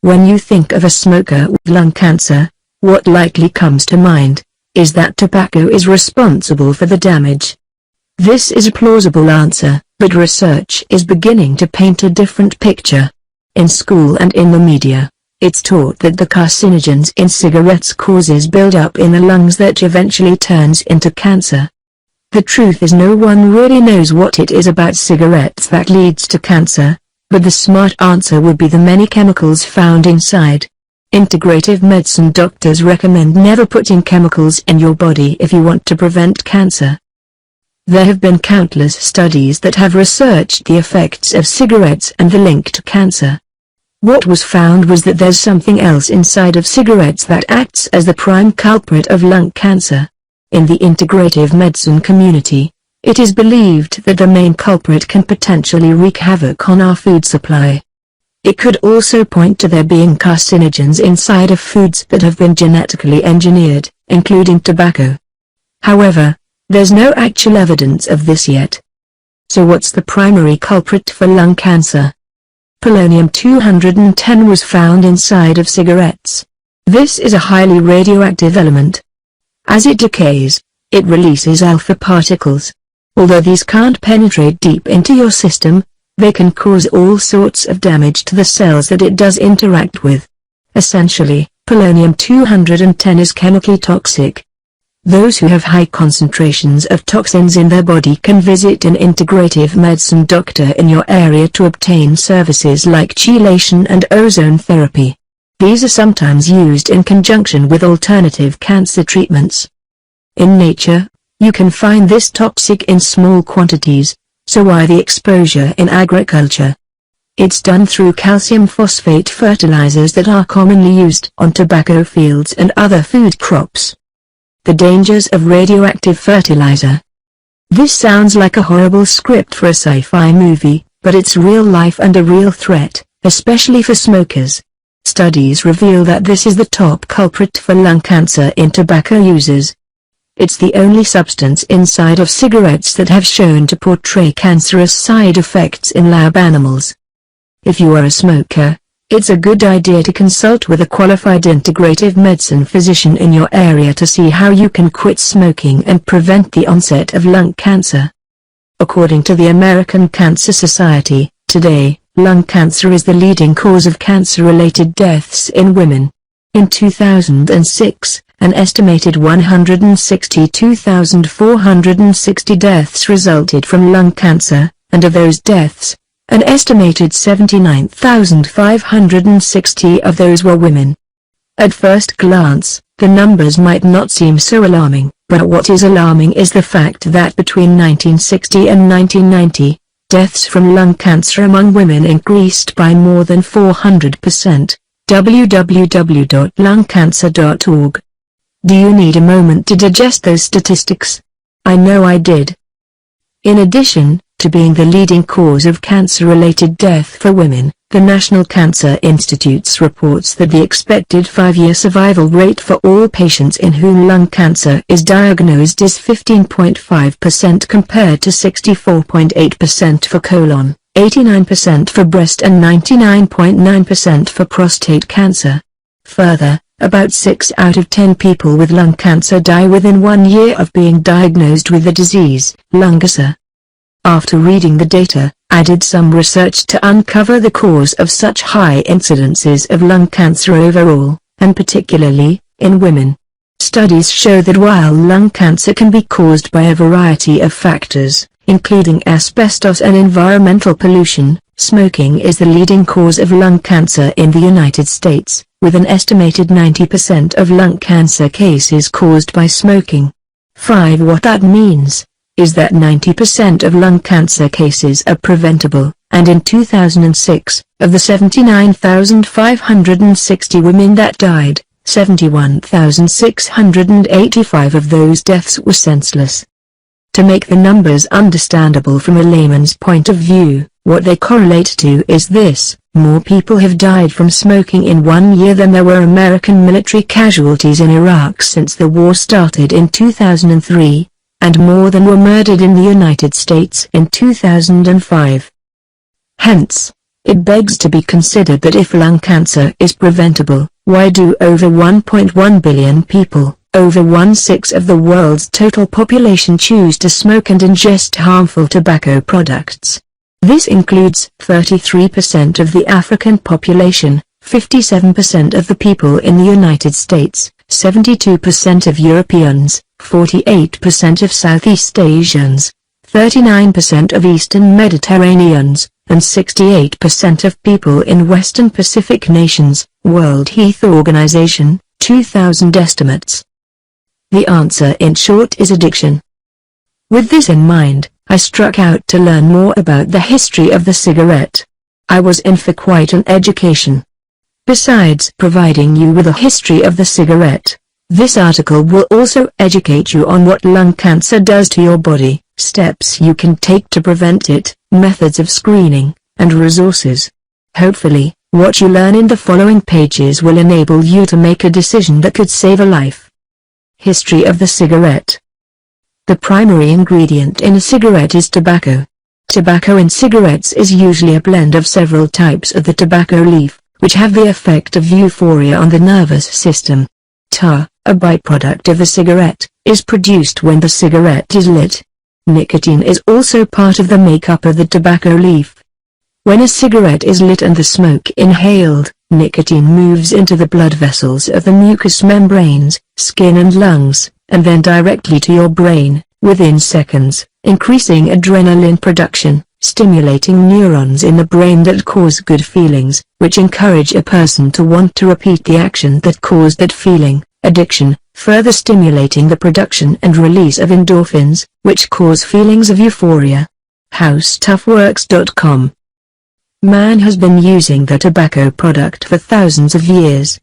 When you think of a smoker with lung cancer, what likely comes to mind is that tobacco is responsible for the damage. This is a plausible answer, but research is beginning to paint a different picture. In school and in the media, it's taught that the carcinogens in cigarettes causes build-up in the lungs that eventually turns into cancer. The truth is no one really knows what it is about cigarettes that leads to cancer, but the smart answer would be the many chemicals found inside. Integrative medicine doctors recommend never putting chemicals in your body if you want to prevent cancer. There have been countless studies that have researched the effects of cigarettes and the link to cancer. What was found was that there's something else inside of cigarettes that acts as the prime culprit of lung cancer. In the integrative medicine community, it is believed that the main culprit can potentially wreak havoc on our food supply. It could also point to there being carcinogens inside of foods that have been genetically engineered, including tobacco. However, there's no actual evidence of this yet. So what's the primary culprit for lung cancer? Polonium-210 was found inside of cigarettes. This is a highly radioactive element. As it decays, it releases alpha particles. Although these can't penetrate deep into your system, they can cause all sorts of damage to the cells that it does interact with. Essentially, polonium-210 is chemically toxic. Those who have high concentrations of toxins in their body can visit an integrative medicine doctor in your area to obtain services like chelation and ozone therapy. These are sometimes used in conjunction with alternative cancer treatments. In nature, you can find this toxic in small quantities, so why the exposure in agriculture? It's done through calcium phosphate fertilizers that are commonly used on tobacco fields and other food crops. The dangers of radioactive fertilizer. This sounds like a horrible script for a sci-fi movie, but it's real life and a real threat, especially for smokers. Studies reveal that this is the top culprit for lung cancer in tobacco users. It's the only substance inside of cigarettes that have shown to portray cancerous side effects in lab animals. If you are a smoker, it's a good idea to consult with a qualified integrative medicine physician in your area to see how you can quit smoking and prevent the onset of lung cancer. According to the American Cancer Society, today, lung cancer is the leading cause of cancer-related deaths in women. In 2006, an estimated 162,460 deaths resulted from lung cancer, and of those deaths, an estimated 79,560 of those were women. At first glance, the numbers might not seem so alarming, but what is alarming is the fact that between 1960 and 1990, deaths from lung cancer among women increased by more than 400%. www.lungcancer.org. Do you need a moment to digest those statistics? I know I did. In addition to being the leading cause of cancer-related death for women, the National Cancer Institute reports that the expected 5-year survival rate for all patients in whom lung cancer is diagnosed is 15.5% compared to 64.8% for colon, 89% for breast and 99.9% for prostate cancer. Further, about 6 out of 10 people with lung cancer die within 1 year of being diagnosed with the disease. Lung cancer. After reading the data, I did some research to uncover the cause of such high incidences of lung cancer overall, and particularly in women. Studies show that while lung cancer can be caused by a variety of factors, including asbestos and environmental pollution, smoking is the leading cause of lung cancer in the United States, with an estimated 90% of lung cancer cases caused by smoking. What that means is that 90% of lung cancer cases are preventable, and in 2006, of the 79,560 women that died, 71,685 of those deaths were senseless. To make the numbers understandable from a layman's point of view, what they correlate to is this: more people have died from smoking in 1 year than there were American military casualties in Iraq since the war started in 2003, and more than were murdered in the United States in 2005. Hence, It begs to be considered that if lung cancer is preventable, why do over 1.1 billion people, over 1/6 of the world's total population, choose to smoke and ingest harmful tobacco products? This includes 33% of the African population, 57% of the people in the United States, 72% of Europeans, 48% of Southeast Asians, 39% of Eastern Mediterraneans, and 68% of people in Western Pacific nations, World Health Organization, 2000 estimates. The answer in short is addiction. With this in mind, I struck out to learn more about the history of the cigarette. I was in for quite an education. Besides providing you with a history of the cigarette, this article will also educate you on what lung cancer does to your body, steps you can take to prevent it, methods of screening, and resources. Hopefully, what you learn in the following pages will enable you to make a decision that could save a life. History of the cigarette. The primary ingredient in a cigarette is tobacco. Tobacco in cigarettes is usually a blend of several types of the tobacco leaf, which have the effect of euphoria on the nervous system. Tar, a byproduct of the cigarette, is produced when the cigarette is lit. Nicotine is also part of the makeup of the tobacco leaf. When a cigarette is lit and the smoke inhaled, nicotine moves into the blood vessels of the mucous membranes, skin and lungs, and then directly to your brain, within seconds, increasing adrenaline production, stimulating neurons in the brain that cause good feelings, which encourage a person to want to repeat the action that caused that feeling, addiction, further stimulating the production and release of endorphins, which cause feelings of euphoria. HowStuffWorks.com. Man has been using the tobacco product for thousands of years.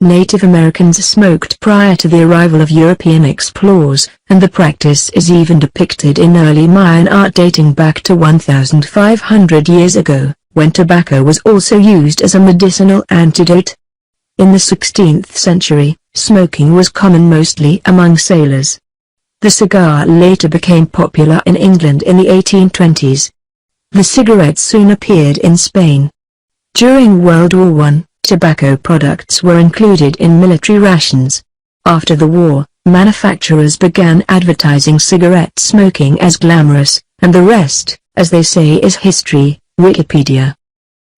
Native Americans smoked prior to the arrival of European explorers, and the practice is even depicted in early Mayan art dating back to 1,500 years ago, when tobacco was also used as a medicinal antidote. In the 16th century, smoking was common mostly among sailors. The cigar later became popular in England in the 1820s. The cigarette soon appeared in Spain. During World War I, tobacco products were included in military rations. After the war, manufacturers began advertising cigarette smoking as glamorous, and the rest, as they say, is history. Wikipedia.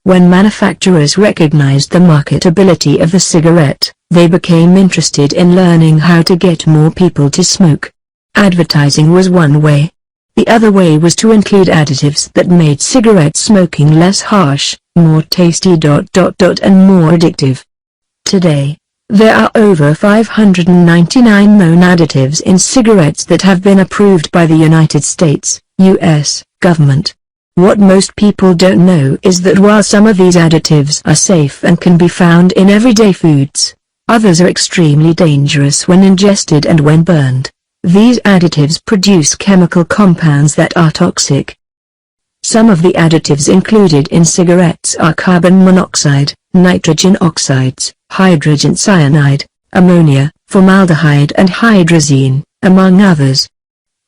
When manufacturers recognized the marketability of the cigarette, they became interested in learning how to get more people to smoke. Advertising was one way. The other way was to include additives that made cigarette smoking less harsh, more tasty and more addictive. Today, there are over 599 known additives in cigarettes that have been approved by the United States, U.S. government. What most people don't know is that while some of these additives are safe and can be found in everyday foods, others are extremely dangerous when ingested and when burned. These additives produce chemical compounds that are toxic. Some of the additives included in cigarettes are carbon monoxide, nitrogen oxides, hydrogen cyanide, ammonia, formaldehyde and hydrazine, among others.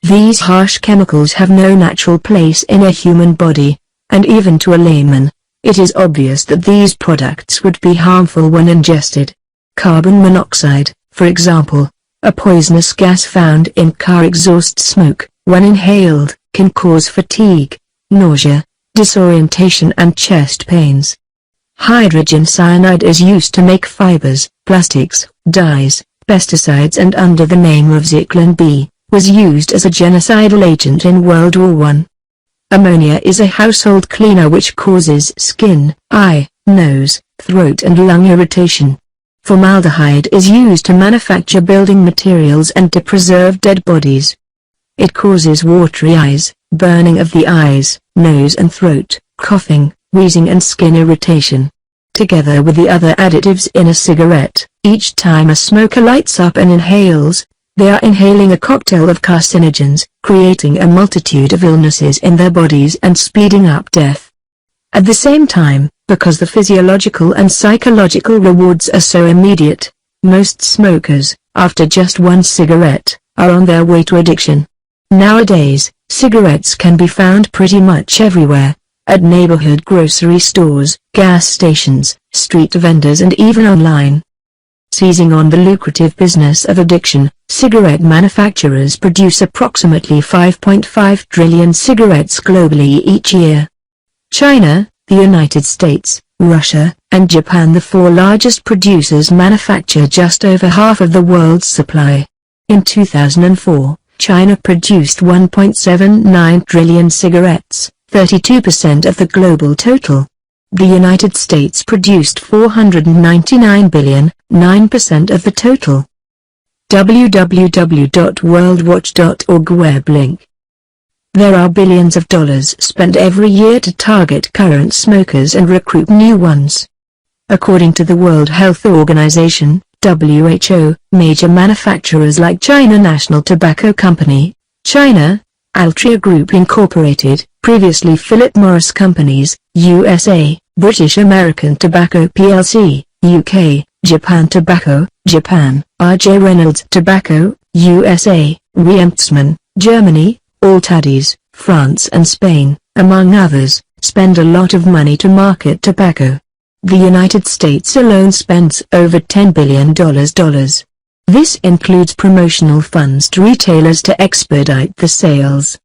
These harsh chemicals have no natural place in a human body, and even to a layman, it is obvious that these products would be harmful when ingested. Carbon monoxide, for example, a poisonous gas found in car exhaust smoke, when inhaled, can cause fatigue, nausea, disorientation and chest pains. Hydrogen cyanide is used to make fibers, plastics, dyes, pesticides, and under the name of Zyklon B, was used as a genocidal agent in World War I. Ammonia is a household cleaner which causes skin, eye, nose, throat and lung irritation. Formaldehyde is used to manufacture building materials and to preserve dead bodies. It causes watery eyes, burning of the eyes, nose and throat, coughing, wheezing and skin irritation. Together with the other additives in a cigarette, each time a smoker lights up and inhales, they are inhaling a cocktail of carcinogens, creating a multitude of illnesses in their bodies and speeding up death. At the same time, because the physiological and psychological rewards are so immediate, most smokers, after just one cigarette, are on their way to addiction. Nowadays, cigarettes can be found pretty much everywhere, at neighborhood grocery stores, gas stations, street vendors and even online. Seizing on the lucrative business of addiction, cigarette manufacturers produce approximately 5.5 trillion cigarettes globally each year. China, the United States, Russia, and Japan, the four largest producers, manufacture just over half of the world's supply. In 2004, China produced 1.79 trillion cigarettes, 32% of the global total. The United States produced 499 billion, 9% of the total. www.worldwatch.org web link. There are billions of dollars spent every year to target current smokers and recruit new ones. According to the World Health Organization, WHO, major manufacturers like China National Tobacco Company, China, Altria Group Incorporated, previously Philip Morris Companies, USA, British American Tobacco plc, UK, Japan Tobacco, Japan, R.J. Reynolds Tobacco, USA, Riemtsman, Germany, Altadis, France and Spain, among others, spend a lot of money to market tobacco. The United States alone spends over $10 billion. This includes promotional funds to retailers to expedite the sales.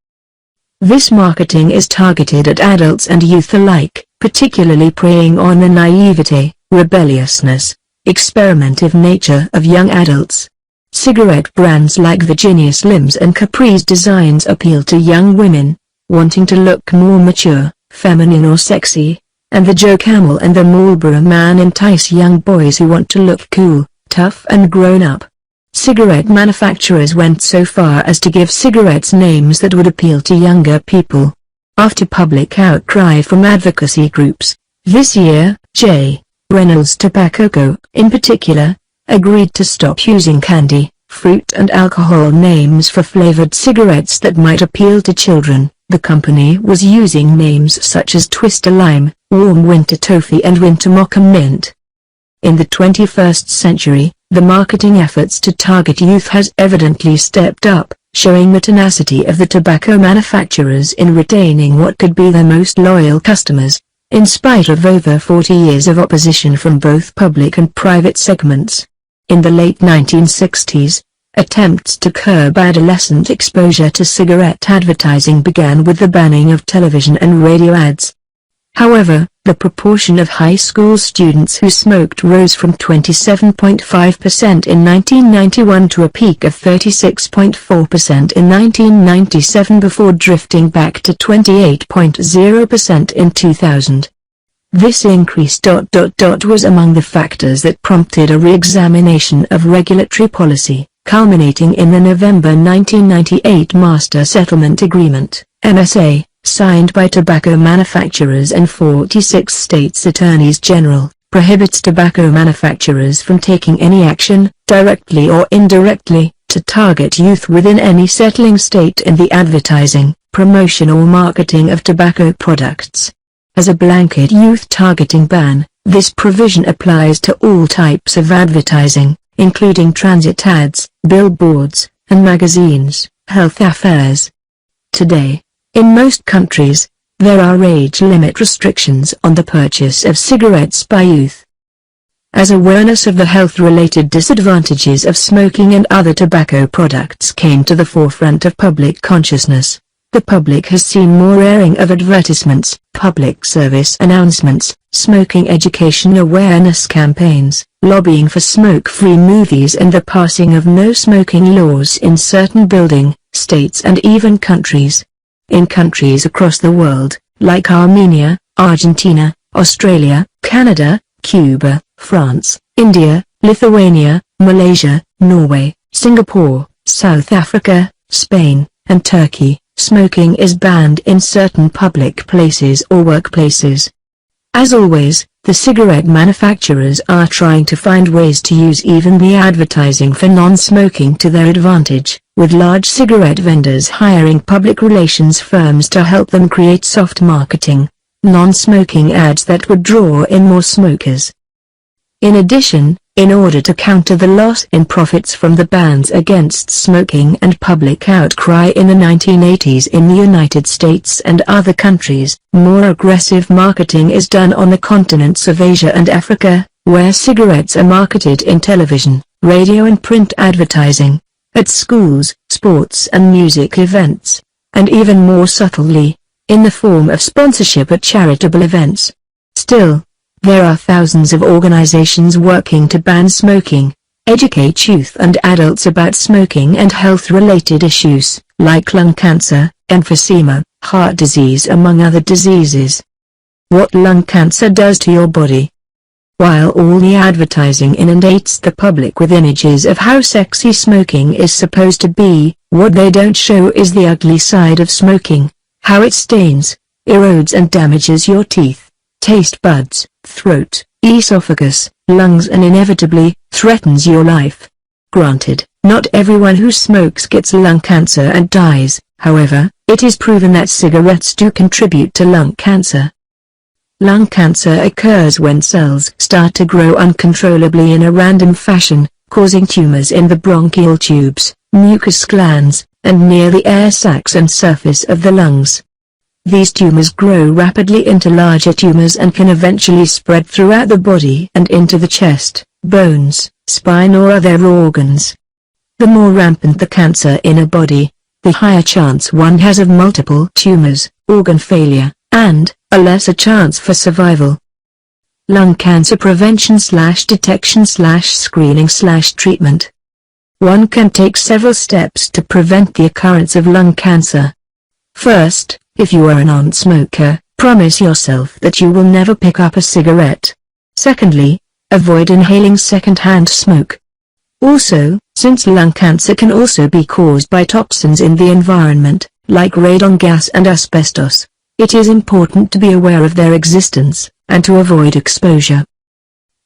This marketing is targeted at adults and youth alike, particularly preying on the naivete, rebelliousness, experimentative nature of young adults. Cigarette brands like Virginia Slims and Capri's designs appeal to young women, wanting to look more mature, feminine or sexy, and the Joe Camel and the Marlboro Man entice young boys who want to look cool, tough and grown up. Cigarette manufacturers went so far as to give cigarettes names that would appeal to younger people. After public outcry from advocacy groups, this year, J. Reynolds Tobacco Co., in particular, agreed to stop using candy, fruit and alcohol names for flavored cigarettes that might appeal to children. The company was using names such as Twister Lime, Warm Winter Toffee and Winter Mocha Mint. In the 21st century, the marketing efforts to target youth has evidently stepped up, showing the tenacity of the tobacco manufacturers in retaining what could be their most loyal customers, in spite of over 40 years of opposition from both public and private segments. In the late 1960s, attempts to curb adolescent exposure to cigarette advertising began with the banning of television and radio ads. However, the proportion of high school students who smoked rose from 27.5% in 1991 to a peak of 36.4% in 1997 before drifting back to 28.0% in 2000. This increase was among the factors that prompted a re-examination of regulatory policy, culminating in the November 1998 Master Settlement Agreement, MSA, signed by tobacco manufacturers and 46 states' attorneys general, prohibits tobacco manufacturers from taking any action, directly or indirectly, to target youth within any settling state in the advertising, promotion or marketing of tobacco products. As a blanket youth targeting ban, this provision applies to all types of advertising, including transit ads, billboards, and magazines, health affairs. Today, in most countries, there are age limit restrictions on the purchase of cigarettes by youth. As awareness of the health-related disadvantages of smoking and other tobacco products came to the forefront of public consciousness, the public has seen more airing of advertisements, public service announcements, smoking education awareness campaigns, lobbying for smoke-free movies and the passing of no-smoking laws in certain buildings, states and even countries. In countries across the world, like Armenia, Argentina, Australia, Canada, Cuba, France, India, Lithuania, Malaysia, Norway, Singapore, South Africa, Spain, and Turkey, smoking is banned in certain public places or workplaces. As always, the cigarette manufacturers are trying to find ways to use even the advertising for non-smoking to their advantage, with large cigarette vendors hiring public relations firms to help them create soft marketing, non-smoking ads that would draw in more smokers. In addition, In order to counter the loss in profits from the bans against smoking and public outcry in the 1980s in the United States and other countries, more aggressive marketing is done on the continents of Asia and Africa, where cigarettes are marketed in television, radio and print advertising, at schools, sports and music events, and even more subtly, in the form of sponsorship at charitable events. Still, there are thousands of organizations working to ban smoking, educate youth and adults about smoking and health-related issues, like lung cancer, emphysema, heart disease among other diseases. What lung cancer does to your body. While all the advertising inundates the public with images of how sexy smoking is supposed to be, what they don't show is the ugly side of smoking, how it stains, erodes and damages your teeth, taste buds, throat, esophagus, lungs and inevitably, threatens your life. Granted, not everyone who smokes gets lung cancer and dies, however, it is proven that cigarettes do contribute to lung cancer. Lung cancer occurs when cells start to grow uncontrollably in a random fashion, causing tumors in the bronchial tubes, mucous glands, and near the air sacs and surface of the lungs. These tumors grow rapidly into larger tumors and can eventually spread throughout the body and into the chest, bones, spine or other organs. The more rampant the cancer in a body, the higher chance one has of multiple tumors, organ failure, and a lesser chance for survival. Lung cancer prevention/detection/screening/treatment. One can take several steps to prevent the occurrence of lung cancer. First, if you are a non-smoker, promise yourself that you will never pick up a cigarette. Secondly, avoid inhaling second-hand smoke. Also, since lung cancer can also be caused by toxins in the environment, like radon gas and asbestos, it is important to be aware of their existence, and to avoid exposure.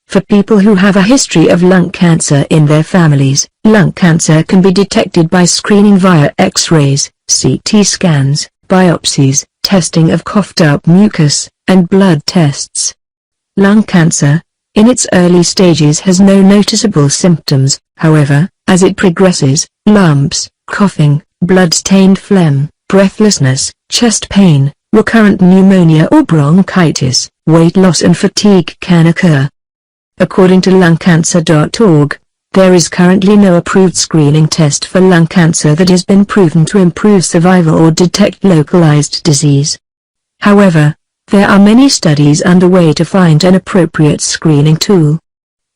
For people who have a history of lung cancer in their families, lung cancer can be detected by screening via X-rays, CT scans, biopsies, testing of coughed-up mucus, and blood tests. Lung cancer, in its early stages has no noticeable symptoms, however, as it progresses, lumps, coughing, blood-stained phlegm, breathlessness, chest pain, recurrent pneumonia or bronchitis, weight loss and fatigue can occur. According to lungcancer.org, there is currently no approved screening test for lung cancer that has been proven to improve survival or detect localized disease. However, there are many studies underway to find an appropriate screening tool.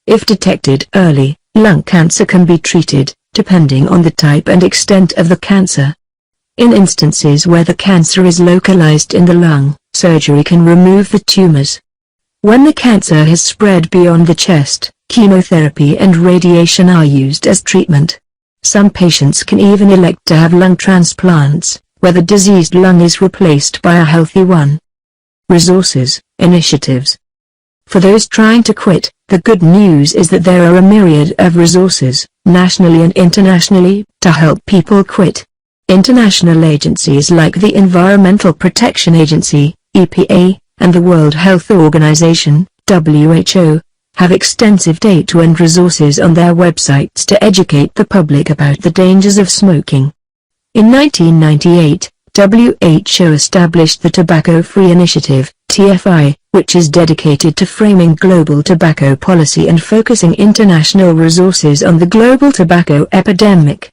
If detected early, lung cancer can be treated, depending on the type and extent of the cancer. In instances where the cancer is localized in the lung, surgery can remove the tumors. When the cancer has spread beyond the chest, chemotherapy and radiation are used as treatment. Some patients can even elect to have lung transplants, where the diseased lung is replaced by a healthy one. Resources, initiatives. For those trying to quit, the good news is that there are a myriad of resources, nationally and internationally, to help people quit. International agencies like the Environmental Protection Agency, EPA, and the World Health Organization, WHO, have extensive data and resources on their websites to educate the public about the dangers of smoking. In 1998, WHO established the Tobacco Free Initiative, TFI, which is dedicated to framing global tobacco policy and focusing international resources on the global tobacco epidemic.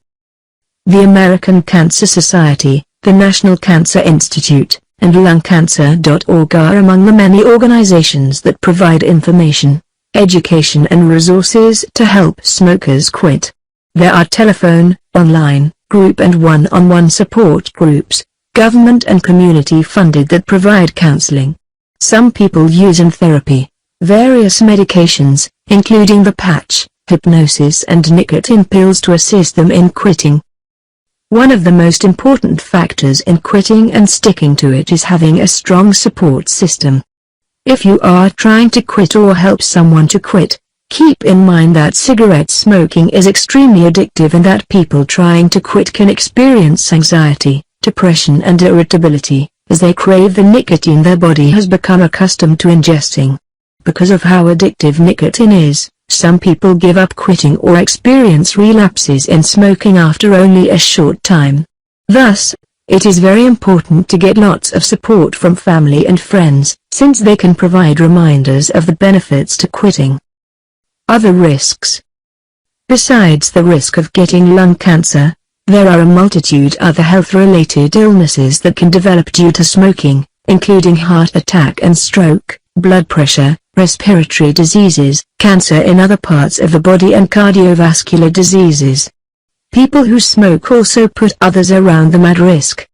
The American Cancer Society, the National Cancer Institute, and lungcancer.org are among the many organizations that provide information, education and resources to help smokers quit. There are telephone, online, group and one-on-one support groups, government and community funded that provide counseling. Some people use in therapy, various medications, including the patch, hypnosis and nicotine pills to assist them in quitting. One of the most important factors in quitting and sticking to it is having a strong support system. If you are trying to quit or help someone to quit, keep in mind that cigarette smoking is extremely addictive and that people trying to quit can experience anxiety, depression and irritability, as they crave the nicotine their body has become accustomed to ingesting. Because of how addictive nicotine is, some people give up quitting or experience relapses in smoking after only a short time. Thus, it is very important to get lots of support from family and friends, since they can provide reminders of the benefits to quitting. Other risks. Besides the risk of getting lung cancer, there are a multitude other health-related illnesses that can develop due to smoking, including heart attack and stroke, blood pressure, respiratory diseases, cancer in other parts of the body and cardiovascular diseases. People who smoke also put others around them at risk.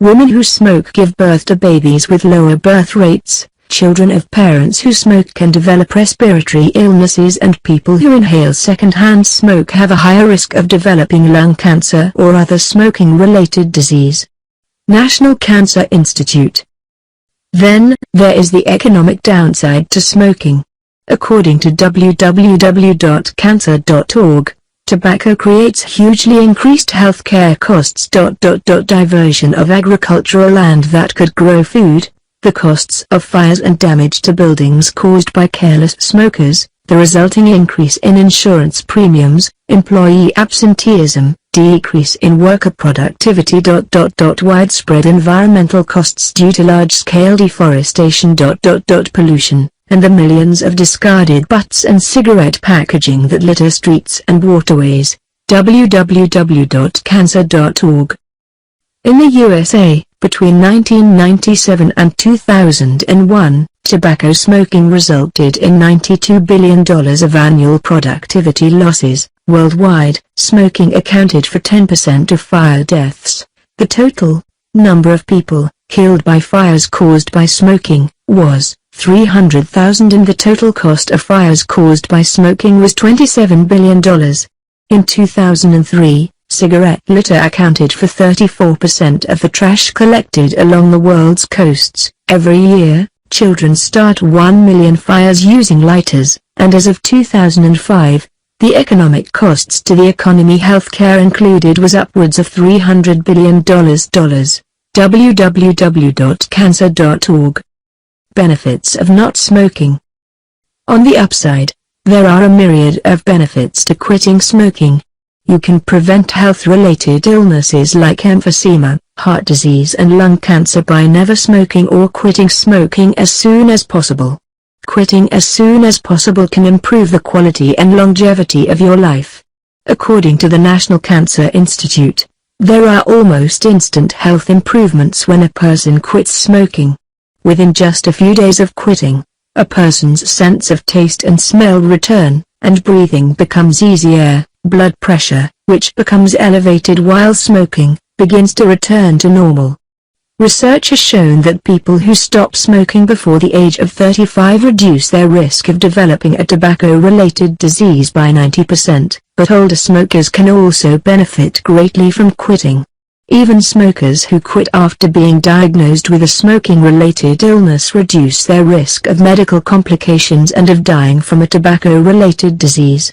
Women who smoke give birth to babies with lower birth rates, children of parents who smoke can develop respiratory illnesses, and people who inhale second-hand smoke have a higher risk of developing lung cancer or other smoking-related disease. National Cancer Institute. Then, there is the economic downside to smoking. According to www.cancer.org, tobacco creates hugely increased healthcare costs. Diversion of agricultural land that could grow food, the costs of fires and damage to buildings caused by careless smokers, the resulting increase in insurance premiums, employee absenteeism, decrease in worker productivity. Widespread environmental costs due to large-scale deforestation. Pollution, and the millions of discarded butts and cigarette packaging that litter streets and waterways. www.cancer.org. In the USA, between 1997 and 2001, tobacco smoking resulted in $92 billion of annual productivity losses. Worldwide, smoking accounted for 10% of fire deaths. The total number of people killed by fires caused by smoking was 300,000, and the total cost of fires caused by smoking was $27 billion. In 2003, cigarette litter accounted for 34% of the trash collected along the world's coasts. Every year, children start 1 million fires using lighters, and as of 2005, the economic costs to the economy, healthcare included, was upwards of $300 billion. www.cancer.org. Benefits of not smoking. On the upside, there are a myriad of benefits to quitting smoking. You can prevent health-related illnesses like emphysema, heart disease and lung cancer by never smoking or quitting smoking as soon as possible. Quitting as soon as possible can improve the quality and longevity of your life. According to the National Cancer Institute, there are almost instant health improvements when a person quits smoking. Within just a few days of quitting, a person's sense of taste and smell return, and breathing becomes easier. Blood pressure, which becomes elevated while smoking, begins to return to normal. Research has shown that people who stop smoking before the age of 35 reduce their risk of developing a tobacco-related disease by 90%, but older smokers can also benefit greatly from quitting. Even smokers who quit after being diagnosed with a smoking-related illness reduce their risk of medical complications and of dying from a tobacco-related disease.